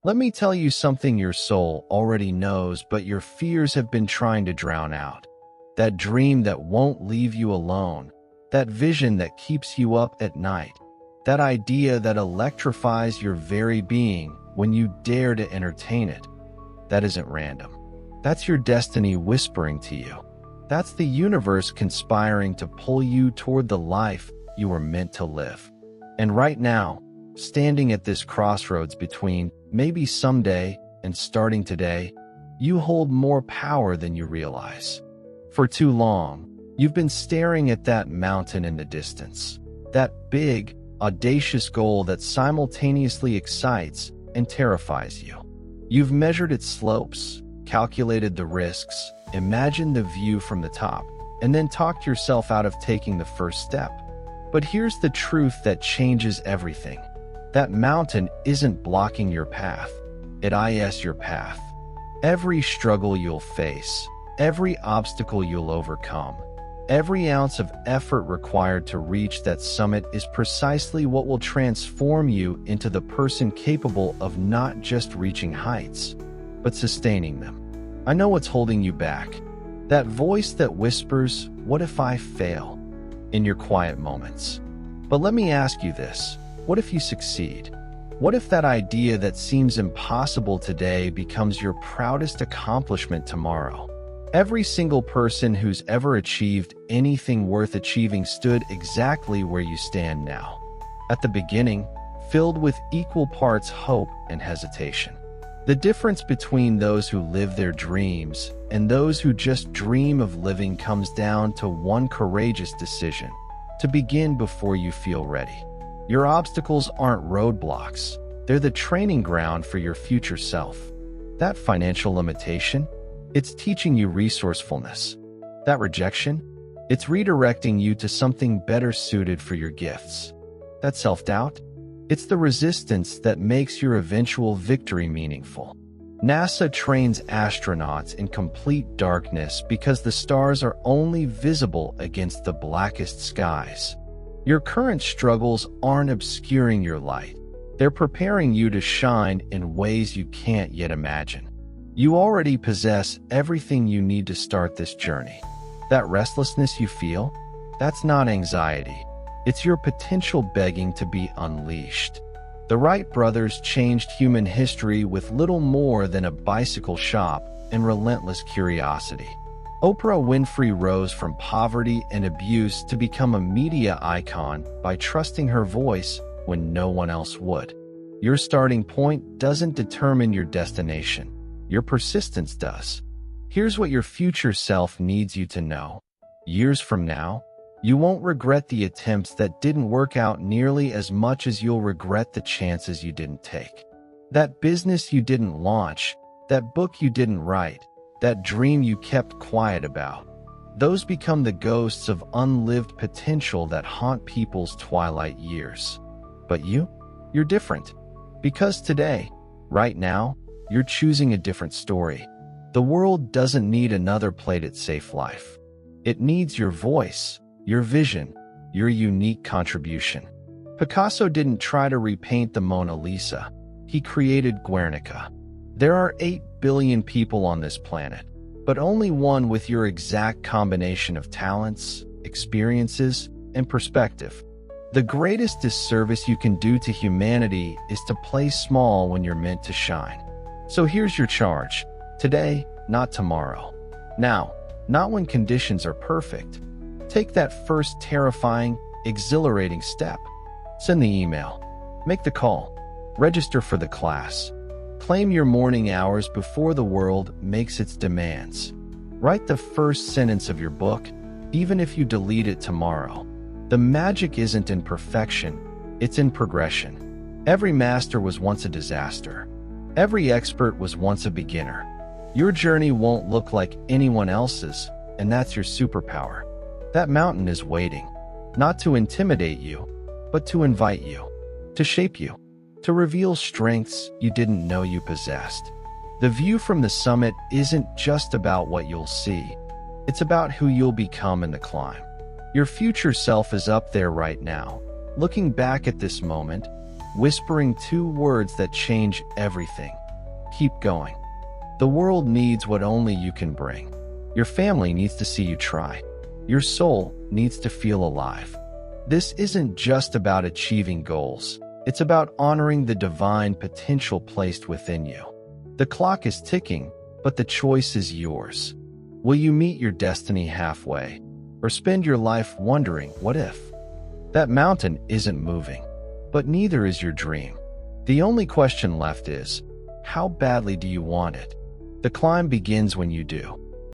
Let me tell you something your soul already knows, but your fears have been trying to drown out. That dream that won't leave you alone. That vision that keeps you up at night. That idea that electrifies your very being when you dare to entertain it. That isn't random. That's your destiny whispering to you. That's the universe conspiring to pull you toward the life you were meant to live. And right now, standing at this crossroads between maybe someday and starting today, you hold more power than you realize. For too long, you've been staring at that mountain in the distance, that big, audacious goal that simultaneously excites and terrifies you. You've measured its slopes, calculated the risks, imagined the view from the top, and then talked yourself out of taking the first step. But here's the truth that changes everything. That mountain isn't blocking your path. It is your path. Every struggle you'll face, every obstacle you'll overcome, every ounce of effort required to reach that summit is precisely what will transform you into the person capable of not just reaching heights, but sustaining them. I know what's holding you back. That voice that whispers, "What if I fail?" in your quiet moments. But let me ask you this. What if you succeed? What if that idea that seems impossible today becomes your proudest accomplishment tomorrow? Every single person who's ever achieved anything worth achieving stood exactly where you stand now. At the beginning, filled with equal parts hope and hesitation. The difference between those who live their dreams and those who just dream of living comes down to one courageous decision: to begin before you feel ready. Your obstacles aren't roadblocks. They're the training ground for your future self. That financial limitation, it's teaching you resourcefulness. That rejection, it's redirecting you to something better suited for your gifts. That self-doubt, it's the resistance that makes your eventual victory meaningful. NASA trains astronauts in complete darkness because the stars are only visible against the blackest skies. Your current struggles aren't obscuring your light. They're preparing you to shine in ways you can't yet imagine. You already possess everything you need to start this journey. That restlessness you feel, that's not anxiety. It's your potential begging to be unleashed. The Wright brothers changed human history with little more than a bicycle shop and relentless curiosity. Oprah Winfrey rose from poverty and abuse to become a media icon by trusting her voice when no one else would. Your starting point doesn't determine your destination. Your persistence does. Here's what your future self needs you to know. Years from now, you won't regret the attempts that didn't work out nearly as much as you'll regret the chances you didn't take. That business you didn't launch, that book you didn't write, that dream you kept quiet about. Those become the ghosts of unlived potential that haunt people's twilight years. But you're different. Because today, right now, you're choosing a different story. The world doesn't need another played-it-safe life. It needs your voice, your vision, your unique contribution. Picasso didn't try to repaint the Mona Lisa. He created Guernica. There are 8 billion people on this planet, but only one with your exact combination of talents, experiences, and perspective. The greatest disservice you can do to humanity is to play small when you're meant to shine. So here's your charge. Today, not tomorrow. Now, not when conditions are perfect. Take that first terrifying, exhilarating step. Send the email. Make the call. Register for the class. Claim your morning hours before the world makes its demands. Write the first sentence of your book, even if you delete it tomorrow. The magic isn't in perfection, it's in progression. Every master was once a disaster. Every expert was once a beginner. Your journey won't look like anyone else's, and that's your superpower. That mountain is waiting, not to intimidate you, but to invite you, to shape you, to reveal strengths you didn't know you possessed. The view from the summit isn't just about what you'll see. It's about who you'll become in the climb. Your future self is up there right now, looking back at this moment, whispering two words that change everything. Keep going. The world needs what only you can bring. Your family needs to see you try. Your soul needs to feel alive. This isn't just about achieving goals. It's about honoring the divine potential placed within you. The clock is ticking, but the choice is yours. Will you meet your destiny halfway, or spend your life wondering, what if? That mountain isn't moving, but neither is your dream. The only question left is, how badly do you want it? The climb begins when you do.